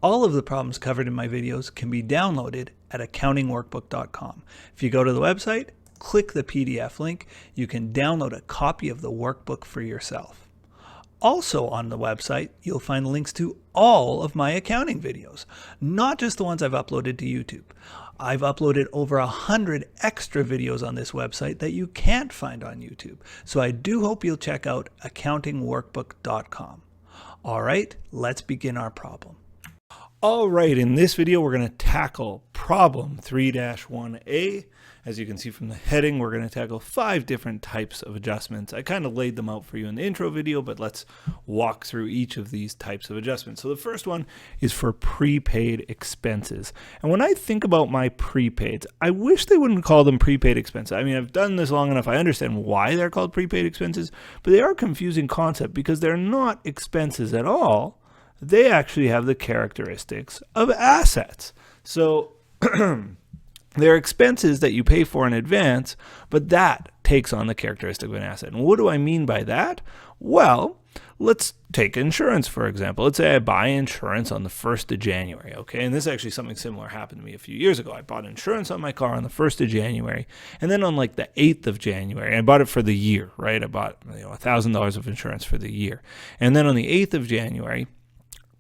All of the problems covered in my videos can be downloaded at accountingworkbook.com. If you go to the website, click the PDF link, you can download a copy of the workbook for yourself. Also on the website, you'll find links to all of my accounting videos, not just the ones I've uploaded to YouTube. I've uploaded over 100 extra videos on this website that you can't find on YouTube. So I do hope you'll check out accountingworkbook.com. All right, let's begin our problem. All right, in this video, we're going to tackle problem 3-1A. As you can see from the heading, we're going to tackle 5 different types of adjustments. I kind of laid them out for you in the intro video, but let's walk through each of these types of adjustments. So the first one is for prepaid expenses. And when I think about my prepaids, I wish they wouldn't call them prepaid expenses. I mean, I've done this long enough. I understand why they're called prepaid expenses, but they are a confusing concept because they're not expenses at all. They actually have the characteristics of assets. So they're expenses that you pay for in advance, but that takes on the characteristic of an asset. And what do I mean by that? Well, let's take insurance, for example. Let's say I buy insurance on the 1st of January, okay? And this is actually something similar happened to me a few years ago. I bought insurance on my car on the 1st of January, and then on like the 8th of January, I bought it for the year, right? I bought $1,000 of insurance for the year. And then on the 8th of January,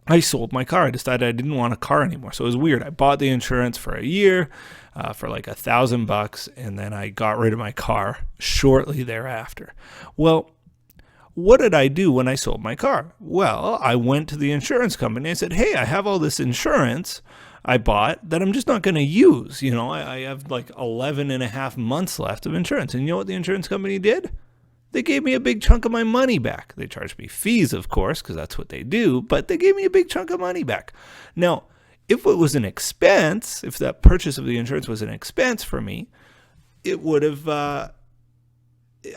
I sold my car. I decided I didn't want a car anymore. So it was weird. I bought the insurance for a year for like $1,000, and then I got rid of my car shortly thereafter. Well, what did I do when I sold my car? Well, I went to the insurance company. I said, hey, I have all this insurance I bought that I'm just not going to use. You know, I have like 11 and a half months left of insurance. And you know what the insurance company did? They gave me a big chunk of my money back. They charged me fees, of course, because that's what they do, but they gave me a big chunk of money back. Now, if it was an expense, if that purchase of the insurance was an expense for me, it would have,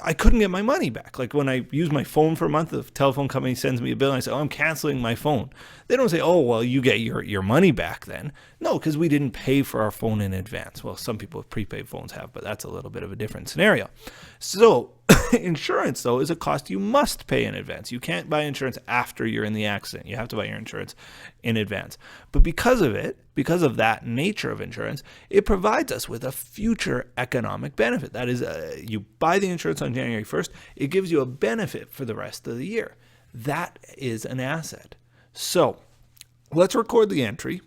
I couldn't get my money back. Like when I use my phone for a month, the telephone company sends me a bill and I say, oh, I'm canceling my phone. They don't say, oh, well, you get your money back then. No, because we didn't pay for our phone in advance. Well, some people with prepaid phones have, but that's a little bit of a different scenario. So insurance, though, is a cost you must pay in advance. You can't buy insurance after you're in the accident. You have to buy your insurance in advance. But because of it, because of that nature of insurance, it provides us with a future economic benefit. That is, you buy the insurance on January 1st, it gives you a benefit for the rest of the year. That is an asset. So let's record the entry.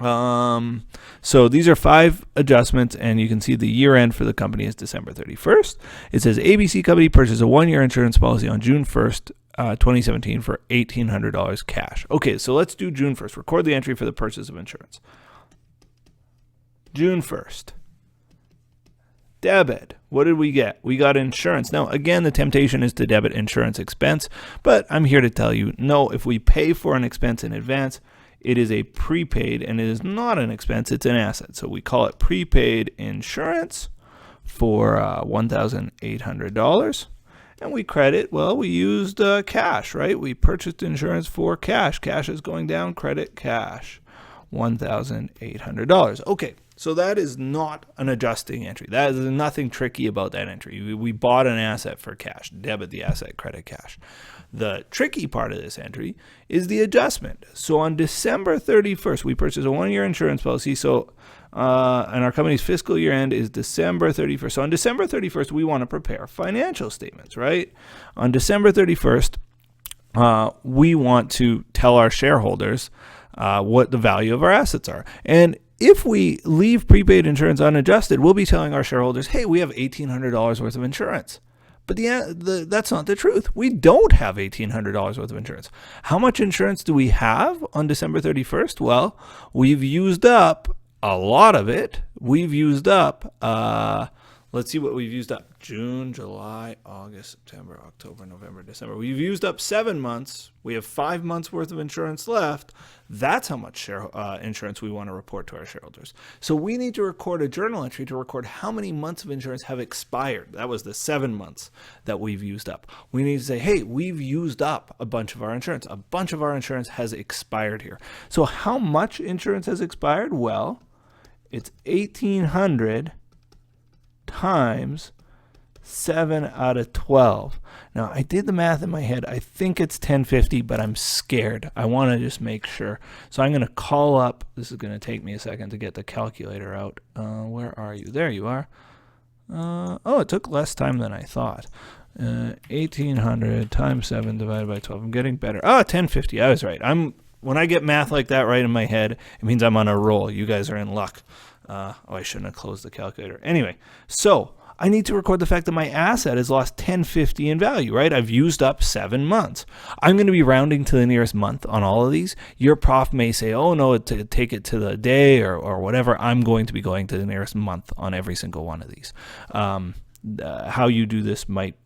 So these are 5 adjustments, and you can see the year end for the company is December 31st. It says ABC Company purchased a 1-year insurance policy on June 1st, 2017 for $1,800 cash. Okay, so let's do June 1st. Record the entry for the purchase of insurance. June 1st. Debit. What did we get? We got insurance. Now, again, the temptation is to debit insurance expense, but I'm here to tell you, no, if we pay for an expense in advance, it is a prepaid, and it is not an expense, it's an asset. So we call it prepaid insurance for $1,800. And we credit, well, we used cash, right? We purchased insurance for cash. Cash is going down, credit cash, $1,800. Okay, so that is not an adjusting entry. That is nothing tricky about that entry. We bought an asset for cash, debit the asset, credit cash. The tricky part of this entry is the adjustment. So on December 31st, we purchased a 1-year insurance policy. So, and our company's fiscal year end is December 31st. So on December 31st, we want to prepare financial statements, right? On December 31st, we want to tell our shareholders what the value of our assets are. And if we leave prepaid insurance unadjusted, we'll be telling our shareholders, hey, we have $1,800 worth of insurance. But that's not the truth. We don't have $1,800 worth of insurance. How much insurance do we have on December 31st? Well, we've used up a lot of it. We've used up, let's see what we've used up. June, July, August, September, October, November, December. We've used up 7 months. We have 5 months worth of insurance left. That's how much insurance we want to report to our shareholders. So we need to record a journal entry to record how many months of insurance have expired. That was the 7 months that we've used up. We need to say, hey, we've used up a bunch of our insurance. A bunch of our insurance has expired here. So how much insurance has expired? Well, it's 1,800 times 7 out of 12. Now, I did the math in my head. I think it's 1050, but I'm scared. I want to just make sure. So I'm going to call up. This is going to take me a second to get the calculator out. Where are you? There you are. Oh, it took less time than I thought. 1800 times 7 divided by 12. I'm getting better. Oh, 1050. I was right. When I get math like that right in my head, it means I'm on a roll. You guys are in luck. I shouldn't have closed the calculator. Anyway, so I need to record the fact that my asset has lost 1050 in value, right? I've used up 7 months. I'm going to be rounding to the nearest month on all of these. Your prof may say, oh, no, take it to the day or whatever. I'm going to be going to the nearest month on every single one of these. How you do this might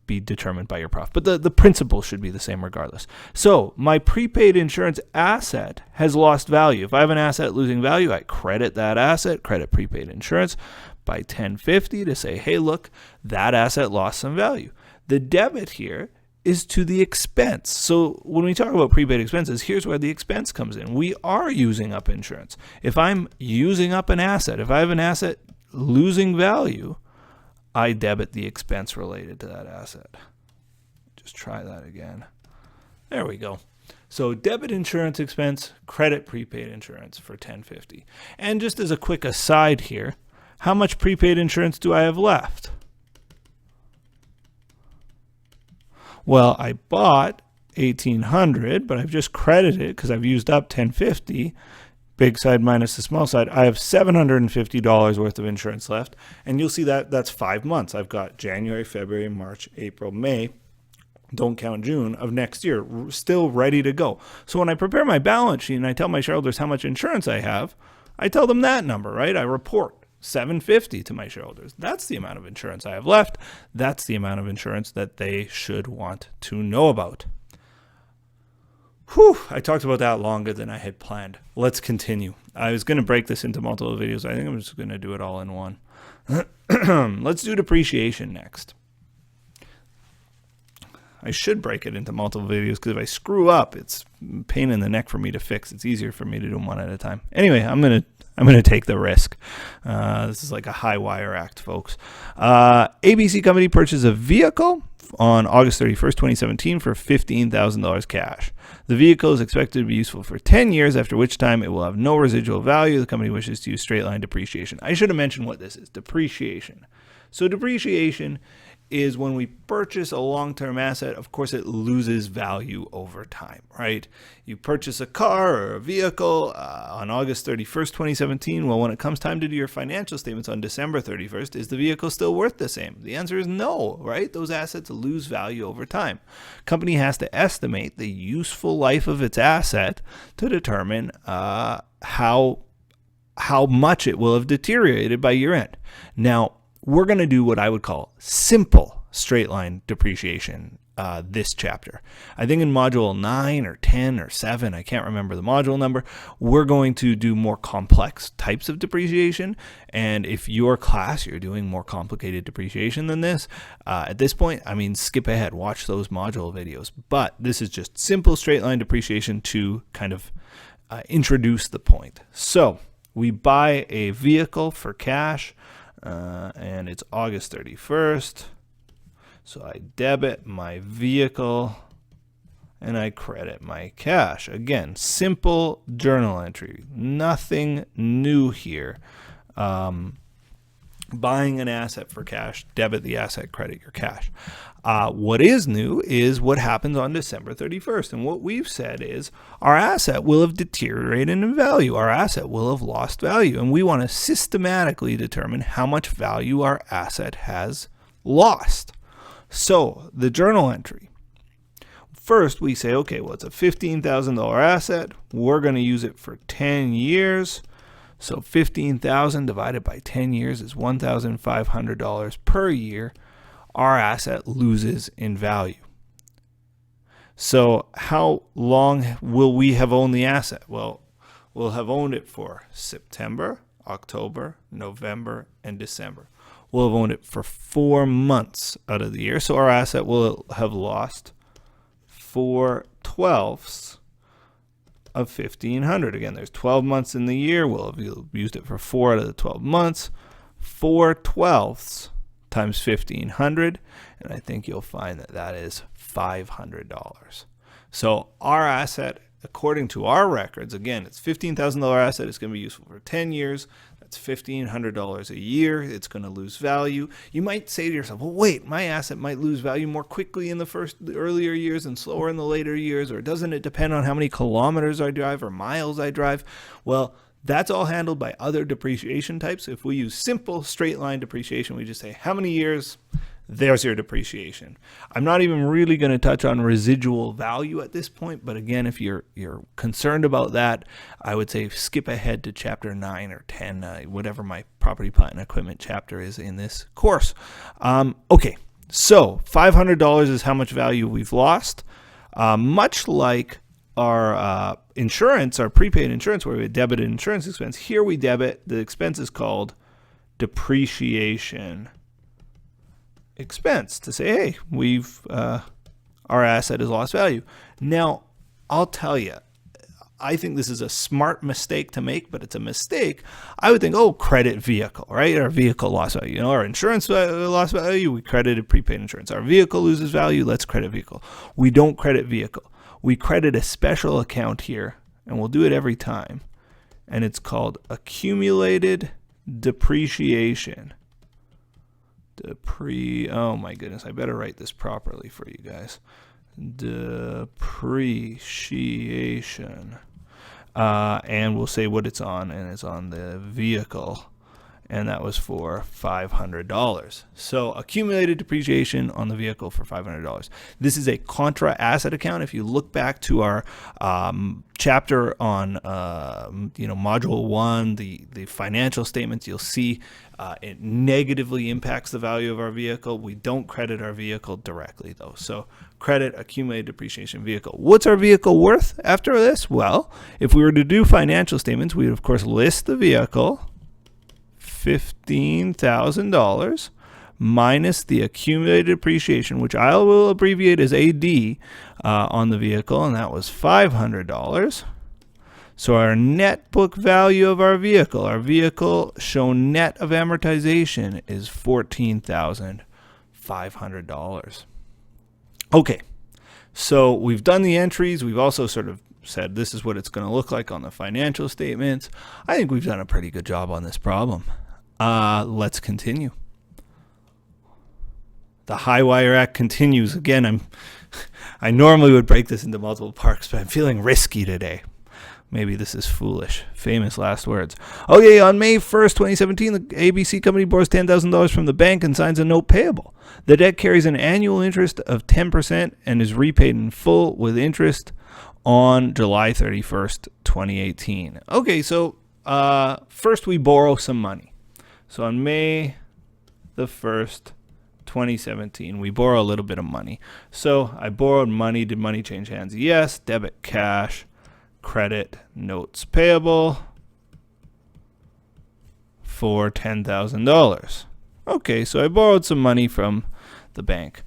be determined by your prof, but the principle should be the same regardless. So my prepaid insurance asset has lost value. If I have an asset losing value, I credit that asset, credit prepaid insurance by 1050 to say, hey, look, that asset lost some value. The debit here is to the expense. So when we talk about prepaid expenses, here's where the expense comes in. We are using up insurance. If I'm using up an asset, if I have an asset losing value, I debit the expense related to that asset. Just try that again. There we go. So debit insurance expense, credit prepaid insurance for 1050. And just as a quick aside here, how much prepaid insurance do I have left? Well, I bought 1800, but I've just credited it because I've used up 1050. Big side minus the small side, I have $750 worth of insurance left. And you'll see that that's 5 months. I've got January, February, March, April, May, don't count June, of next year, still ready to go. So when I prepare my balance sheet and I tell my shareholders how much insurance I have, I tell them that number, right? I report $750 to my shareholders. That's the amount of insurance I have left. That's the amount of insurance that they should want to know about. Whew, I talked about that longer than I had planned. Let's continue. I was going to break this into multiple videos. I think I'm just going to do it all in one. Let's do depreciation next. I should break it into multiple videos because if I screw up, it's a pain in the neck for me to fix. It's easier for me to do them one at a time. Anyway, I'm gonna take the risk. This is like a high wire act, folks. ABC Company purchased a vehicle on August 31st, 2017 for $15,000 cash. The vehicle is expected to be useful for 10 years, after which time it will have no residual value. The company wishes to use straight line depreciation. I should have mentioned what this is, depreciation. So depreciation is when we purchase a long-term asset, of course it loses value over time, right? You purchase a car or a vehicle on August 31st, 2017. Well, when it comes time to do your financial statements on December 31st, is the vehicle still worth the same? The answer is no, right? Those assets lose value over time. Company has to estimate the useful life of its asset to determine how much it will have deteriorated by year end. Now, we're going to do what I would call simple straight line depreciation this chapter. I think in module 9 or 10 or 7, I can't remember the module number, we're going to do more complex types of depreciation. And if your class, you're doing more complicated depreciation than this, at this point, I mean, skip ahead, watch those module videos. But this is just simple straight line depreciation to kind of introduce the point. So we buy a vehicle for cash. And it's August 31st. So I debit my vehicle and I credit my cash. Again, simple journal entry. Nothing new here. Buying an asset for cash, debit the asset, credit your cash. What is new is what happens on December 31st. And what we've said is our asset will have deteriorated in value. Our asset will have lost value. And we want to systematically determine how much value our asset has lost. So the journal entry. First, we say, okay, well, it's a $15,000 asset. We're going to use it for 10 years. So 15,000 divided by 10 years is $1,500 per year. Our asset loses in value. So how long will we have owned the asset? Well, we'll have owned it for September, October, November, and December. We'll have owned it for 4 months out of the year. So our asset will have lost 4/12 of 1,500. Again, there's 12 months in the year. We'll have used it for 4 out of the 12 months. 4/12 times 1,500, and I think you'll find that that is $500. So our asset, according to our records, again, it's $15,000 asset. It's going to be useful for 10 years. That's $1,500 a year. It's going to lose value. You might say to yourself, well, wait, my asset might lose value more quickly in the earlier years and slower in the later years, or doesn't it depend on how many kilometers I drive or miles I drive? Well, that's all handled by other depreciation types. If we use simple straight line depreciation, we just say how many years, there's your depreciation. I'm not even really going to touch on residual value at this point, but again, if you're concerned about that, I would say skip ahead to chapter 9 or 10, whatever my property, plant, and equipment chapter is in this course. Okay, so $500 is how much value we've lost. Much like our insurance, our prepaid insurance, where we debit an insurance expense, here we debit the expense is called depreciation expense to say, hey, we've our asset has lost value. Now, I'll tell you, I think this is a smart mistake to make, but it's a mistake. I would think, oh, credit vehicle, right? Our vehicle lost value. You know, our insurance lost value, we credited prepaid insurance. Our vehicle loses value, let's credit vehicle. We don't credit vehicle. We credit a special account here, and we'll do it every time, and it's called accumulated depreciation. Oh my goodness, I better write this properly for you guys. Depreciation. And we'll say what it's on, and it's on the vehicle, and that was for $500. So accumulated depreciation on the vehicle for $500. This is a contra asset account. If you look back to our chapter on module 1, the financial statements, you'll see it negatively impacts the value of our vehicle. We don't credit our vehicle directly though. So credit accumulated depreciation vehicle. What's our vehicle worth after this? Well, if we were to do financial statements, we would of course list the vehicle, $15,000 minus the accumulated depreciation, which I will abbreviate as AD on the vehicle, and that was $500. So our net book value of our vehicle shown net of amortization is $14,500. Okay, so we've done the entries. We've also sort of said this is what it's going to look like on the financial statements. I think we've done a pretty good job on this problem. Let's continue. The High Wire Act continues. Again, I normally would break this into multiple parts, but I'm feeling risky today. Maybe this is foolish. Famous last words. Okay, on May 1st, 2017, the ABC company borrows $10,000 from the bank and signs a note payable. The debt carries an annual interest of 10% and is repaid in full with interest on July 31st, 2018. Okay, so first we borrow some money. So on May the 1st, 2017, we borrow a little bit of money. So I borrowed money. Did money change hands? Yes. Debit cash. Credit notes payable for $10,000. Okay, so I borrowed some money from the bank.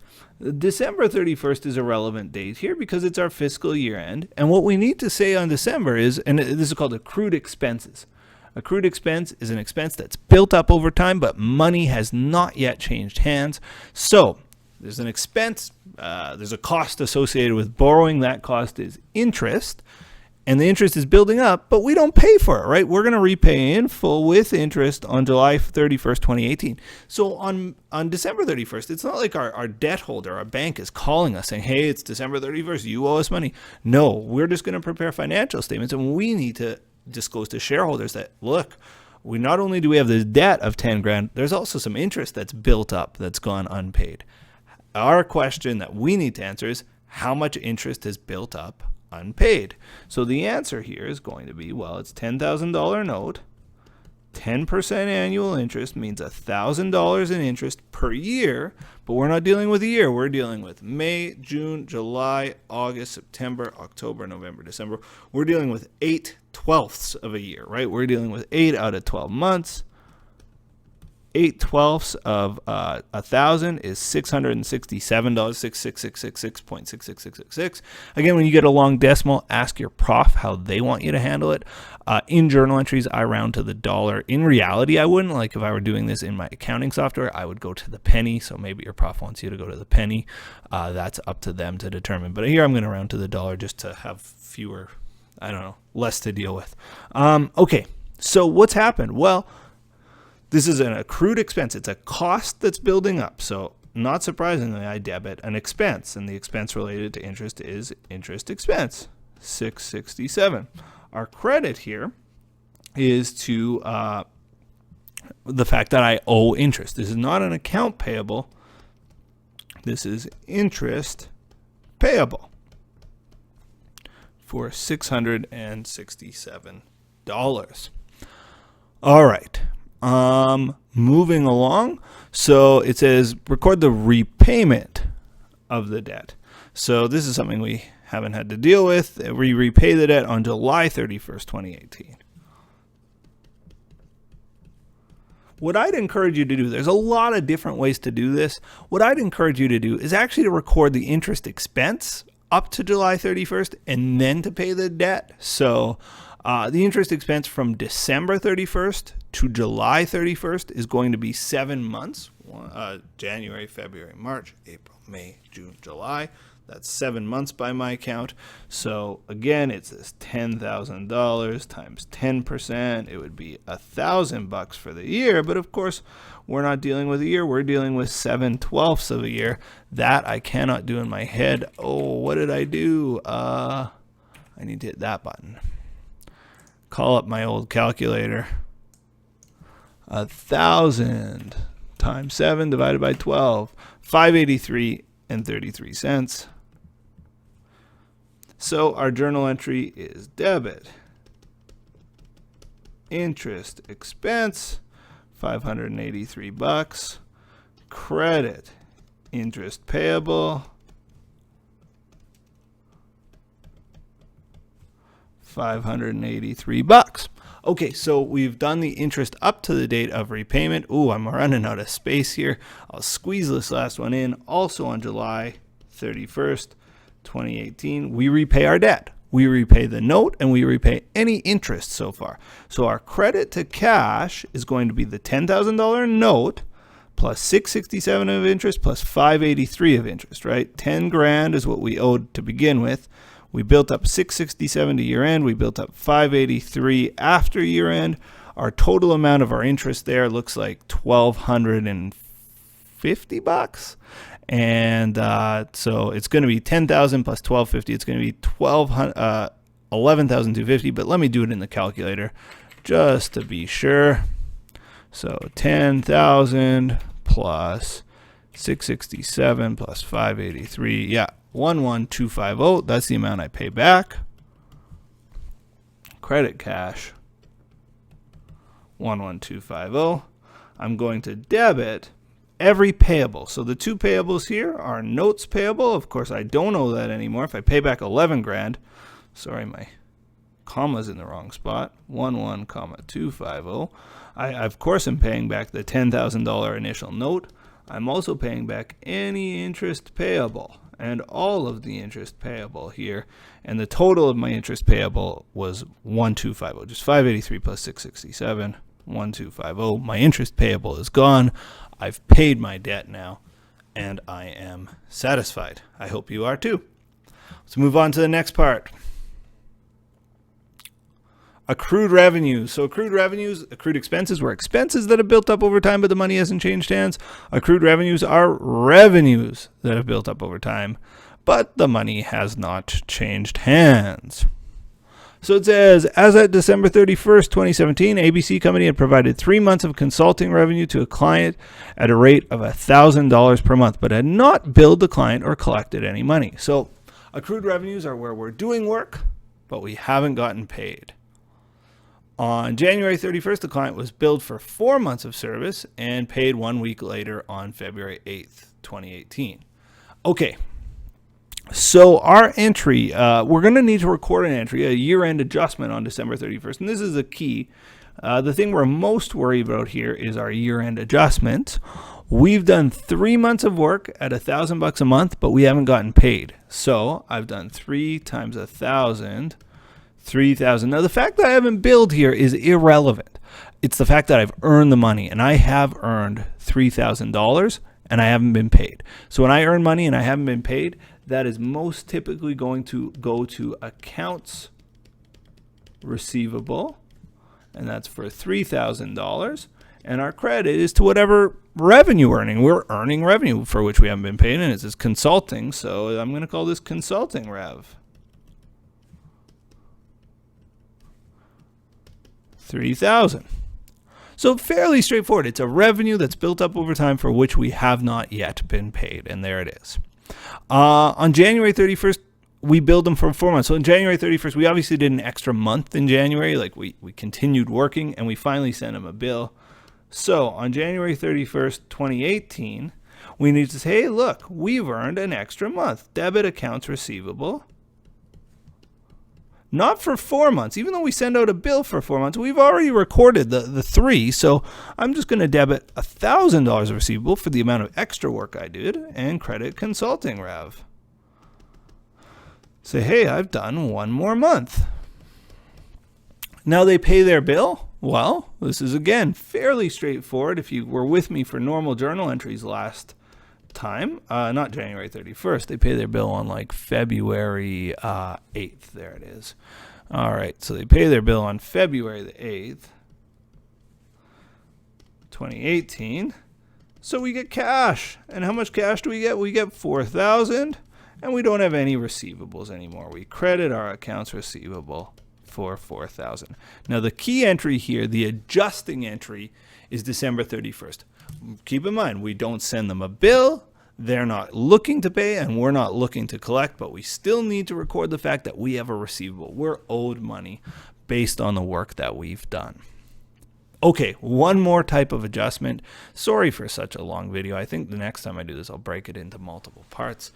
December 31st is a relevant date here because it's our fiscal year end. And what we need to say on December is, and this is called accrued expenses. Accrued expense is an expense that's built up over time, but money has not yet changed hands. So there's an expense, there's a cost associated with borrowing. That cost is interest. And the interest is building up, but we don't pay for it, right? We're going to repay in full with interest on July 31st, 2018. So on December 31st, it's not like our debt holder, our bank, is calling us saying, hey, it's December 31st, you owe us money. No, we're just going to prepare financial statements, and we need to disclose to shareholders that, look, we not only do we have this debt of 10 grand, there's also some interest that's built up that's gone unpaid. Our question that we need to answer is, how much interest is built up unpaid? So the answer here is going to be, well, it's $10,000 note. 10% annual interest means $1,000 in interest per year, but we're not dealing with a year. We're dealing with May, June, July, August, September, October, November, December. We're dealing with 8/12ths of a year, right? We're dealing with 8 out of 12 months. 8/12 of 1,000 is $667, 66666.66666. Again, when you get a long decimal, ask your prof how they want you to handle it. In journal entries, I round to the dollar. In reality, I wouldn't. Like if I were doing this in my accounting software, I would go to the penny. So maybe your prof wants you to go to the penny. That's up to them to determine. But here I'm going to round to the dollar just to have fewer, less to deal with. Okay, so what's happened? Well, this is an accrued expense. It's a cost that's building up. So not surprisingly, I debit an expense, and the expense related to interest is interest expense, $667. Our credit here is to the fact that I owe interest. This is not an account payable. This is interest payable for $667. All right. Moving along. So it says record the repayment of the debt. So this is something we haven't had to deal with. We repay the debt on July 31st, 2018. What I'd encourage you to do, there's a lot of different ways to do this. What I'd encourage you to do is actually to record the interest expense up to July 31st and then to pay the debt. So the interest expense from December 31st to July 31st is going to be 7 months, January, February, March, April, May, June, July. That's 7 months by my count. So again, it's this $10,000 times 10%. It would be $1,000 for the year. But of course, we're not dealing with a year. We're dealing with 7/12 of a year. That I cannot do in my head. Oh, what did I do? I need to hit that button. Call up my old calculator. 1,000 times 7 divided by 12, 583.33. So our journal entry is debit interest expense, $583. Credit interest payable, $583. Okay, so we've done the interest up to the date of repayment. Ooh, I'm running out of space here. I'll squeeze this last one in. Also on July 31st, 2018, we repay our debt. We repay the note and we repay any interest so far. So our credit to cash is going to be the $10,000 note plus $667 of interest plus $583 of interest, right? 10 grand is what we owed to begin with. We built up $667 to year end. We built up $583 after year end. Our total amount of our interest there looks like $1,250. And so it's going to be $10,000 plus $1,250. It's going to be $11,250. But let me do it in the calculator just to be sure. So 10,000 plus 667 plus 583. Yeah, 11,250. That's the amount I pay back. Credit cash 11,250. I'm going to debit every payable. So the two payables here are notes payable. Of course, I don't owe that anymore. If I pay back 11 grand, sorry, my comma's in the wrong spot. 11,250. I of course am paying back the $10,000 initial note. I'm also paying back any interest payable and all of the interest payable here. And the total of my interest payable was 1250, just 583 plus 667, 1250. My interest payable is gone. I've paid my debt now, and I am satisfied. I hope you are too. Let's move on to the next part. Accrued revenues. So accrued revenues, accrued expenses were expenses that have built up over time, but the money hasn't changed hands. Accrued revenues are revenues that have built up over time, but the money has not changed hands. So it says, as at December 31st, 2017, ABC Company had provided 3 months of consulting revenue to a client at a rate of $1,000 per month, but had not billed the client or collected any money. So accrued revenues are where we're doing work, but we haven't gotten paid. On January 31st, the client was billed for 4 months of service and paid 1 week later on February 8th, 2018. Okay, So our entry, we're going to need to record an entry, a year-end adjustment on December 31st. And this is a key. The thing we're most worried about here is our year-end adjustment. We've done 3 months of work at $1,000 a month, but we haven't gotten paid. So I've done 3 times 1,000, 3,000. Now the fact that I haven't billed here is irrelevant. It's the fact that I've earned the money, and I have earned $3,000 and I haven't been paid. So when I earn money and I haven't been paid, that is most typically going to go to accounts receivable, and that's for $3,000. And our credit is to whatever revenue earning. We're earning revenue for which we haven't been paid, and it's consulting. So I'm going to call this consulting rev. 3,000. So fairly straightforward. It's a revenue that's built up over time for which we have not yet been paid, and there it is. On January 31st, we billed them for 4 months. So on January 31st, we obviously did an extra month in January. Like we continued working, and we finally sent them a bill. So on January 31st, 2018, we need to say, hey, look, we've earned an extra month. Debit accounts receivable. Not for 4 months. Even though we send out a bill for 4 months, we've already recorded the 3. So I'm just going to debit $1,000 receivable for the amount of extra work I did and credit consulting rev. Say, hey, I've done 1 more month. Now they pay their bill. Well, this is again fairly straightforward. If you were with me for normal journal entries last time, not January 31st, they pay their bill on like February 8th. There it is. All right, so they pay their bill on February the 8th, 2018. So we get cash. And how much cash do we get? We get $4,000, and we don't have any receivables anymore. We credit our accounts receivable for $4,000. Now the key entry here, the adjusting entry, is December 31st. Keep in mind, we don't send them a bill. They're not looking to pay, and we're not looking to collect, but we still need to record the fact that we have a receivable. We're owed money based on the work that we've done. Okay, one more type of adjustment. Sorry for such a long video. I think the next time I do this, I'll break it into multiple parts.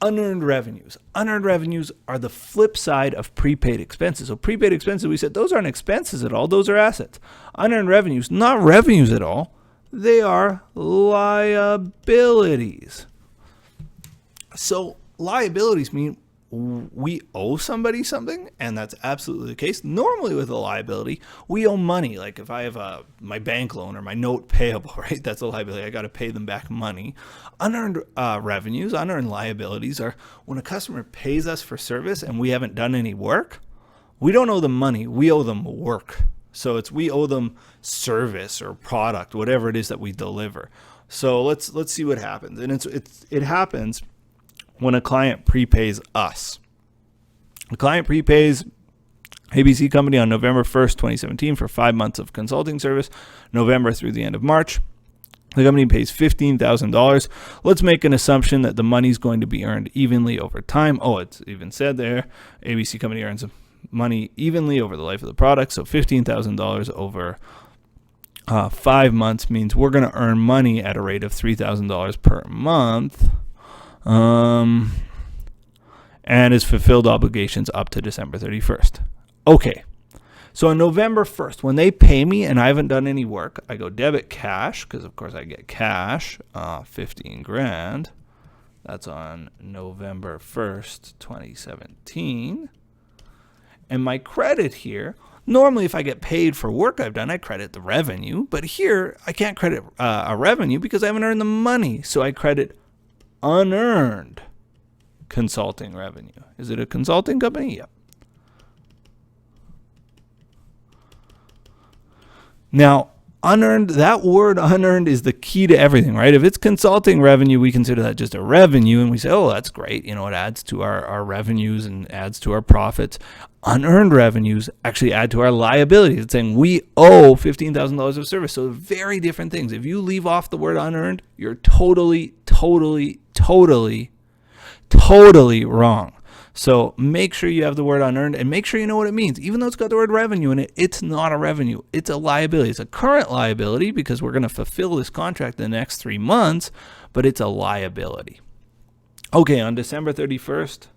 Unearned revenues. Unearned revenues are the flip side of prepaid expenses. So prepaid expenses, we said, those aren't expenses at all. Those are assets. Unearned revenues, not revenues at all. They are liabilities. So liabilities mean we owe somebody something, and that's absolutely the case. Normally with a liability, we owe money. Like if I have my bank loan or my note payable, right? That's a liability. I got to pay them back money. Unearned revenues, unearned liabilities are when a customer pays us for service and we haven't done any work. We don't owe them money. We owe them work. So we owe them service or product, whatever it is that we deliver. So let's see what happens. And it happens when a client prepays us. The client prepays ABC Company on November 1st, 2017 for 5 months of consulting service, November through the end of March. The company pays $15,000. Let's make an assumption that the money's going to be earned evenly over time. Oh, it's even said there, ABC Company earns money evenly over the life of the product. So $15,000 over 5 months means we're going to earn money at a rate of $3,000 per month. And has fulfilled obligations up to December 31st. Okay, so on November 1st, when they pay me and I haven't done any work, I go debit cash, because of course I get cash, 15 grand. That's on November 1st, 2017. And my credit here, normally if I get paid for work I've done, I credit the revenue. But here, I can't credit a revenue because I haven't earned the money. So I credit unearned consulting revenue. Is it a consulting company? Yep. Now, unearned, that word unearned is the key to everything, right? If it's consulting revenue, we consider that just a revenue, and we say, oh, that's great. You know, it adds to our revenues and adds to our profits. Unearned revenues actually add to our liabilities. It's saying we owe $15,000 of service. So very different things. If you leave off the word unearned, you're totally wrong. So make sure you have the word unearned and make sure you know what it means. Even though it's got the word revenue in it, it's not a revenue. It's a liability. It's a current liability because we're going to fulfill this contract in the next 3 months, but it's a liability. Okay, on December 31st,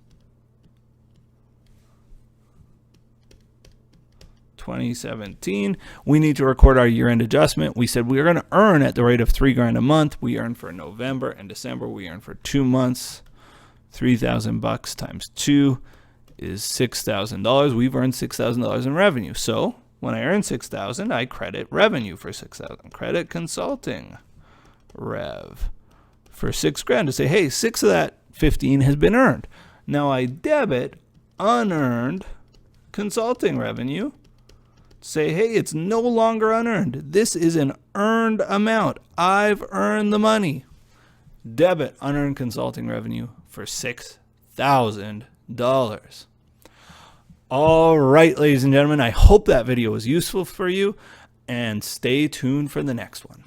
2017, we need to record our year-end adjustment. We said we were going to earn at the rate of $3,000 a month. We earned for November and December. We earned for 2 months. $3,000 times 2 is $6,000. We've earned $6,000 in revenue. So when I earn $6,000, I credit revenue for $6,000. Credit consulting rev for $6,000 to say, hey, 6 of that 15 has been earned. Now I debit unearned consulting revenue. Say, hey, it's no longer unearned. This is an earned amount. I've earned the money. Debit unearned consulting revenue for $6,000. All right, ladies and gentlemen, I hope that video was useful for you, and stay tuned for the next one.